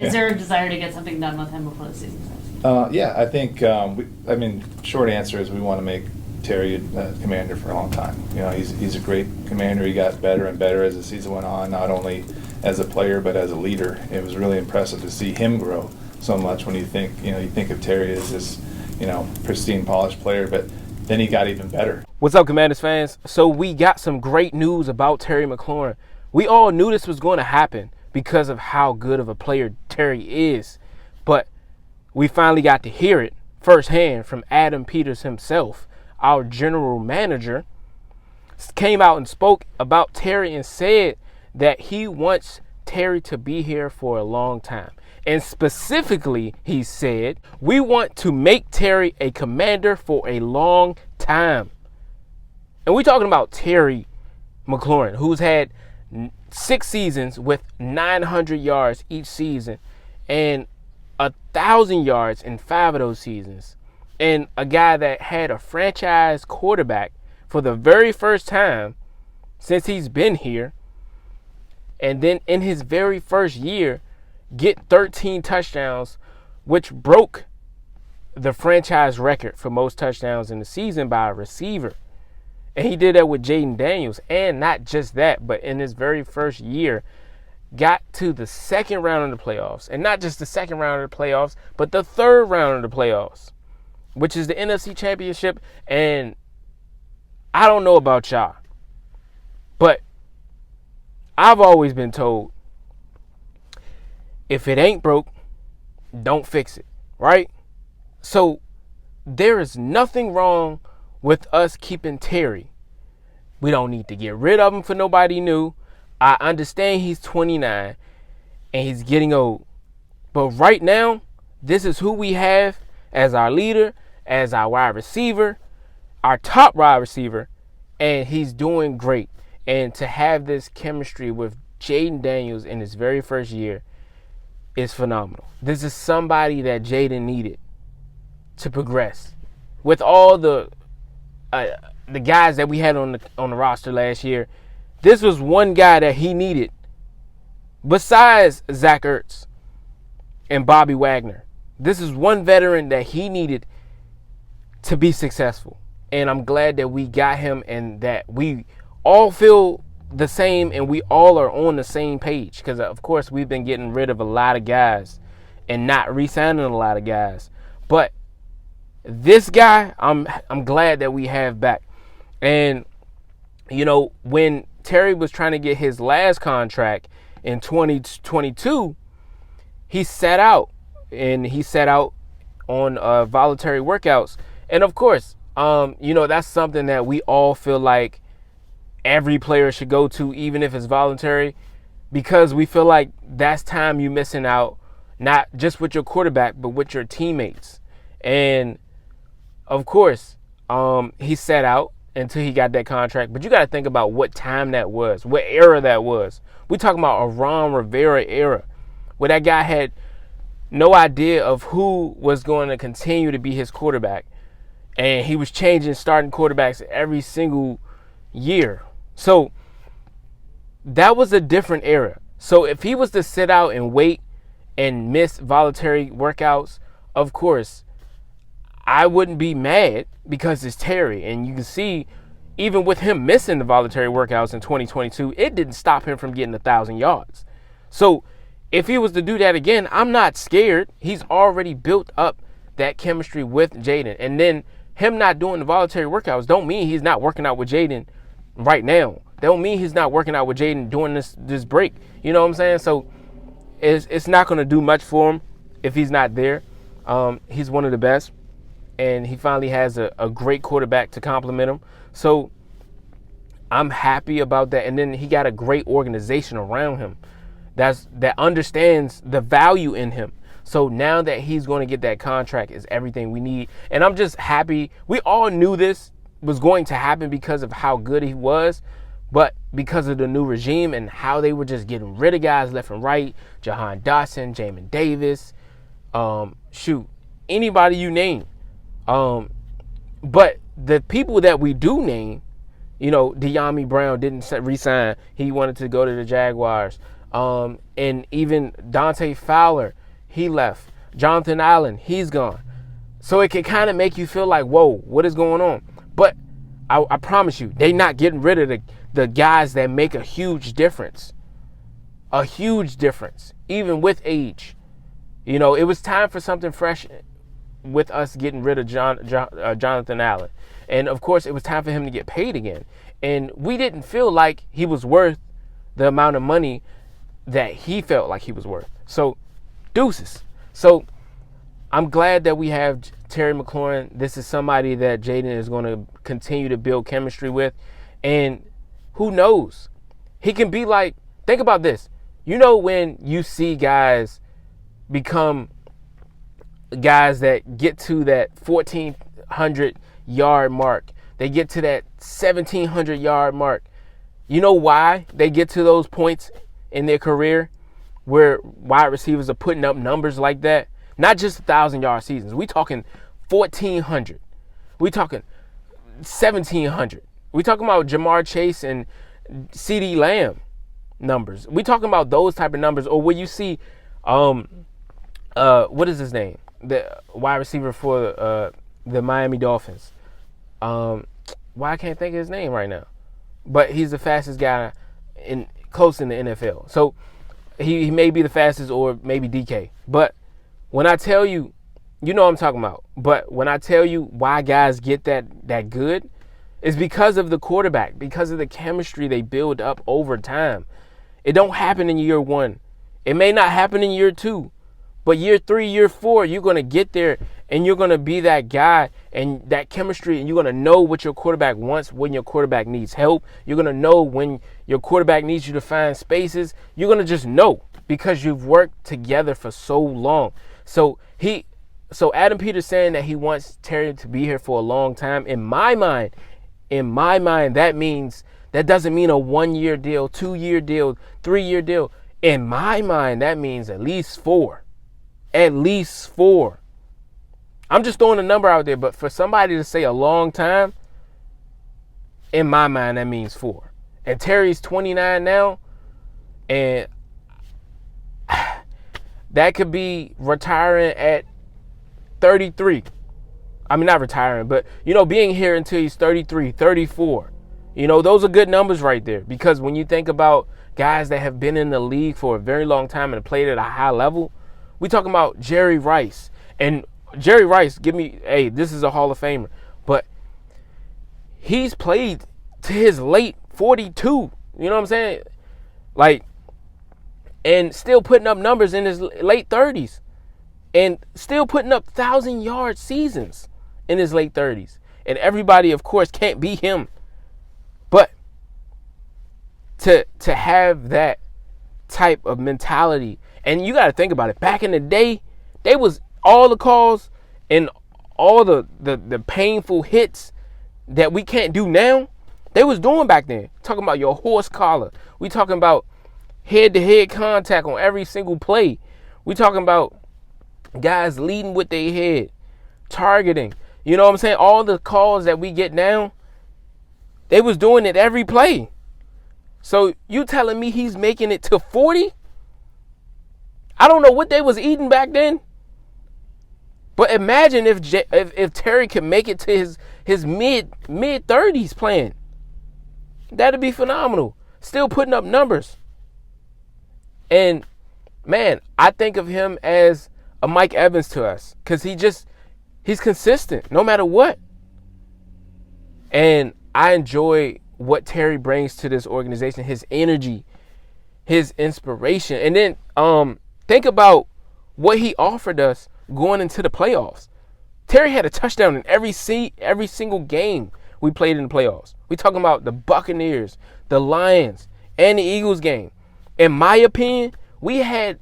Is there a desire to get something done with him before the season starts? Yeah, I think, short answer is we want to make Terry commander for a long time. He's a great commander. He got better and better as the season went on, not only as a player but as a leader. It was really impressive to see him grow so much when you think of Terry as this, pristine, polished player, but then he got even better. What's up, Commanders fans? So we got some great news about Terry McLaurin. We all knew this was going to happen because of how good of a player Terry is, but we finally got to hear it firsthand from Adam Peters himself. Our general manager came out and spoke about Terry and said that he wants Terry to be here for a long time. And specifically, he said, we want to make Terry a commander for a long time. And we're talking about Terry McLaurin, who's had 6 seasons with 900 yards each season and 1,000 yards in 5 of those seasons. And a guy that had a franchise quarterback for the very first time since he's been here. And then in his very first year, get 13 touchdowns, which broke the franchise record for most touchdowns in the season by a receiver. And he did that with Jaden Daniels. And not just that, but in his very first year, got to the second round of the playoffs. And not just the second round of the playoffs, but the third round of the playoffs, which is the NFC Championship. And I don't know about y'all, but I've always been told, if it ain't broke, don't fix it, right? So there is nothing wrong with us keeping Terry. We don't need to get rid of him for nobody new. I understand he's 29 and he's getting old. But right now, this is who we have as our leader, as our wide receiver, our top wide receiver, and he's doing great. And to have this chemistry with Jaden Daniels in his very first year is phenomenal. This is somebody that Jaden needed to progress. With all the guys that we had on the roster last year, this was one guy that he needed besides Zach Ertz and Bobby Wagner. This is one veteran that he needed to be successful. And I'm glad that we got him and that we all feel the same and we all are on the same page. Because, of course, we've been getting rid of a lot of guys and not re-signing a lot of guys. But this guy, I'm glad that we have back. And, when Terry was trying to get his last contract in 2022, he sat out. And he sat out on voluntary workouts. And, of course, that's something that we all feel like every player should go to, even if it's voluntary, because we feel like that's time you missing out, not just with your quarterback, but with your teammates. And, of course, he sat out until he got that contract. But you got to think about what time that was, what era that was. We're talking about a Ron Rivera era, where that guy had no idea of who was going to continue to be his quarterback. And he was changing starting quarterbacks every single year. So that was a different era. So if he was to sit out and wait and miss voluntary workouts, of course, I wouldn't be mad because it's Terry. And you can see, even with him missing the voluntary workouts in 2022, it didn't stop him from getting 1,000 yards. So if he was to do that again, I'm not scared. He's already built up that chemistry with Jaden. And then him not doing the voluntary workouts don't mean he's not working out with Jaden right now. Don't mean he's not working out with Jaden during this break. You know what I'm saying? So it's not going to do much for him if he's not there. He's one of the best. And he finally has a great quarterback to complement him. So I'm happy about that. And then he got a great organization around him that understands the value in him. So now that he's going to get that contract is everything we need. And I'm just happy. We all knew this was going to happen because of how good he was. But because of the new regime and how they were just getting rid of guys left and right, Jahan Dotson, Jamin Davis, anybody you name. But the people that we do name, De'Ami Brown didn't re-sign. He wanted to go to the Jaguars. And even Dante Fowler, he left. Jonathan Allen, he's gone. So it can kind of make you feel like, whoa, what is going on? But I promise you, they're not getting rid of the guys that make a huge difference. A huge difference, even with age. You know, it was time for something fresh with us getting rid of Jonathan Allen. And, of course, it was time for him to get paid again. And we didn't feel like he was worth the amount of money that he felt like he was worth. So, deuces. So, I'm glad that we have Terry McLaurin. This is somebody that Jaden is going to continue to build chemistry with. And who knows? He can be like, think about this. You know when you see guys become guys that get to that 1,400 yard mark, they get to that 1,700 yard mark. You know why they get to those points in their career where wide receivers are putting up numbers like that? Not just 1,000-yard seasons. We talking 1,400. We talking 1,700. We talking about Jamar Chase and CeeDee Lamb numbers. We talking about those type of numbers. Or where you see, what is his name? The wide receiver for the Miami Dolphins. Why I can't think of his name right now. But he's the fastest guy close in the NFL. So he may be the fastest, or maybe DK. But when I tell you, you know what I'm talking about. But when I tell you why guys get that good, it's because of the quarterback, because of the chemistry they build up over time. It don't happen in year one. It may not happen in year two. But year 3, year 4, you're going to get there, and you're going to be that guy and that chemistry, and you're going to know what your quarterback wants when your quarterback needs help. You're going to know when your quarterback needs you to find spaces. You're going to just know because you've worked together for so long. So Adam Peters saying that he wants Terry to be here for a long time. In my mind, that doesn't mean a 1-year deal, 2-year deal, 3-year deal. In my mind, that means at least 4. At least 4. I'm just throwing a number out there, but for somebody to say a long time, in my mind, that means 4. And Terry's 29 now, and that could be retiring at 33. I mean, not retiring, but, being here until he's 33, 34. Those are good numbers right there, because when you think about guys that have been in the league for a very long time and played at a high level, we talking about Jerry Rice. And Jerry Rice, this is a Hall of Famer. But he's played to his late 42. You know what I'm saying? And still putting up numbers in his late 30s. And still putting up 1,000-yard seasons in his late 30s. And everybody, of course, can't be him. But to have that type of mentality. And you got to think about it. Back in the day, they was all the calls and all the painful hits that we can't do now. They was doing back then. Talking about your horse collar. We talking about head-to-head contact on every single play. We talking about guys leading with their head, targeting. You know what I'm saying? All the calls that we get now, they was doing it every play. So you telling me he's making it to 40? I don't know what they was eating back then. But imagine if Terry could make it to his mid 30s playing. That'd be phenomenal. Still putting up numbers. And man, I think of him as a Mike Evans to us, because he's consistent no matter what. And I enjoy what Terry brings to this organization, his energy, his inspiration. And then think about what he offered us going into the playoffs. Terry had a touchdown in every single game we played in the playoffs. We talking about the Buccaneers, the Lions, and the Eagles game. In my opinion, we had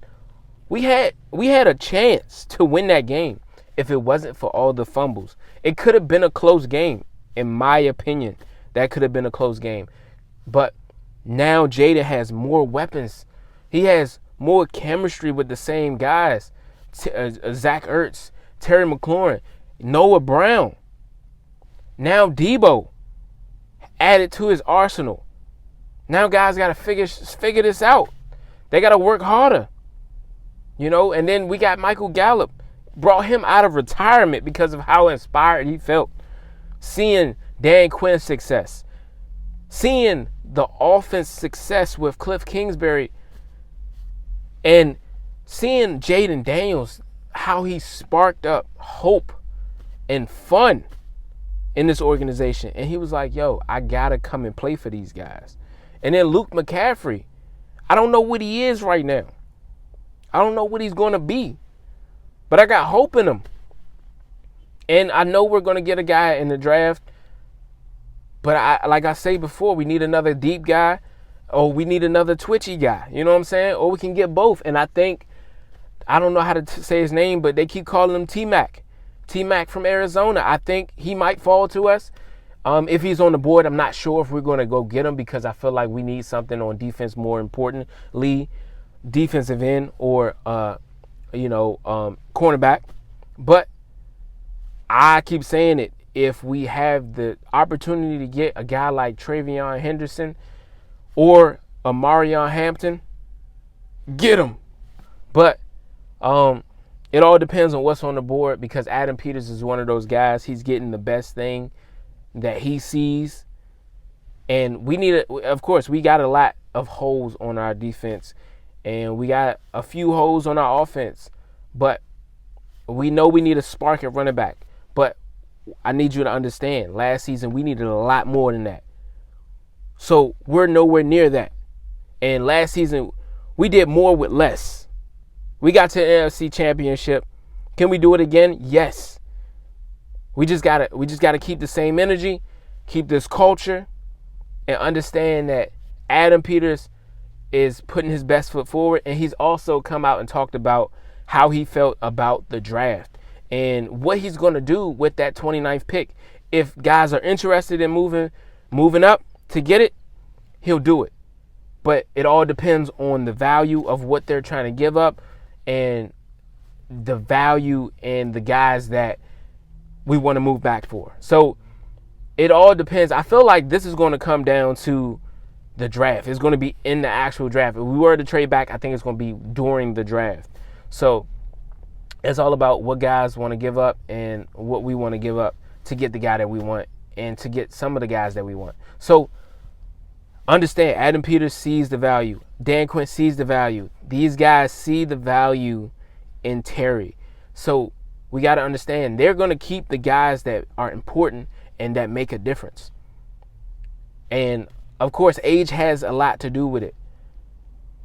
a chance to win that game if it wasn't for all the fumbles. It could have been a close game, in my opinion. That could have been a close game. But now Jada has more weapons. He has more chemistry with the same guys. Zach Ertz, Terry McLaurin, Noah Brown. Now Debo added to his arsenal. Now guys got to figure this out. They got to work harder. And then we got Michael Gallup. Brought him out of retirement because of how inspired he felt. Seeing Dan Quinn's success. Seeing the offense success with Cliff Kingsbury. And seeing Jaden Daniels, how he sparked up hope and fun in this organization. And he was like, yo, I got to come and play for these guys. And then Luke McCaffrey, I don't know what he is right now. I don't know what he's going to be. But I got hope in him. And I know we're going to get a guy in the draft. But like I say before, we need another deep guy. Or we need another twitchy guy. You know what I'm saying? Or we can get both. And I think, I don't know how to say his name, but they keep calling him T-Mac. T-Mac from Arizona. I think he might fall to us. If he's on the board, I'm not sure if we're going to go get him because I feel like we need something on defense more importantly. Defensive end or, cornerback. But I keep saying it. If we have the opportunity to get a guy like Travion Henderson or a Marion Hampton, get him. But it all depends on what's on the board because Adam Peters is one of those guys. He's getting the best thing that he sees. And we got a lot of holes on our defense. And we got a few holes on our offense. But we know we need a spark at running back. But I need you to understand, last season we needed a lot more than that. So we're nowhere near that. And last season we did more with less. We got to the NFC Championship. Can we do it again? Yes. We just gotta keep the same energy, keep this culture, and understand that Adam Peters is putting his best foot forward, and he's also come out and talked about how he felt about the draft and what he's going to do with that 29th pick. If guys are interested in moving up to get it, he'll do it. But it all depends on the value of what they're trying to give up and the value and the guys that we want to move back for. So it all depends. I feel like this is going to come down to the draft. It's going to be in the actual draft. If we were to trade back, I think it's going to be during the draft. So it's all about what guys want to give up and what we want to give up to get the guy that we want and to get some of the guys that we want. So understand, Adam Peters sees the value. Dan Quinn sees the value. These guys see the value in Terry. So we got to understand they're going to keep the guys that are important and that make a difference. And of course, age has a lot to do with it.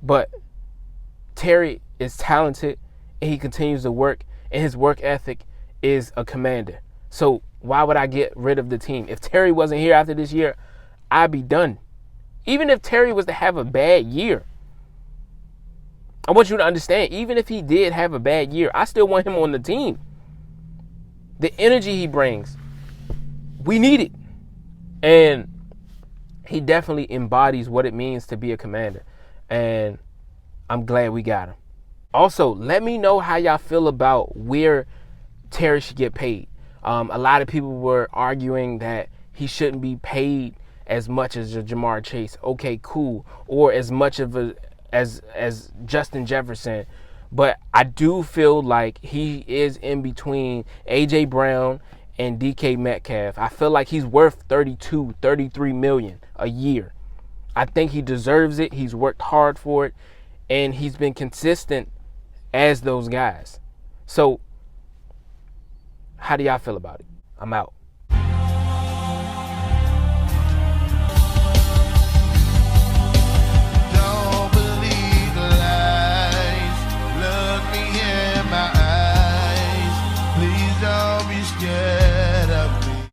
But Terry is talented and he continues to work, and his work ethic is a commander. So why would I get rid of the team? If Terry wasn't here after this year, I'd be done. Even if Terry was to have a bad year, I want you to understand, even if he did have a bad year, I still want him on the team. The energy he brings, we need it. And he definitely embodies what it means to be a commander. And I'm glad we got him. Also, let me know how y'all feel about where Terry should get paid. A lot of people were arguing that he shouldn't be paid as much as Jamar Chase. Okay, cool. Or as much of as Justin Jefferson. But I do feel like he is in between A.J. Brown and DK Metcalf. I feel like he's worth $32, $33 million a year. I think he deserves it. He's worked hard for it. And he's been consistent as those guys. So how do y'all feel about it? I'm out.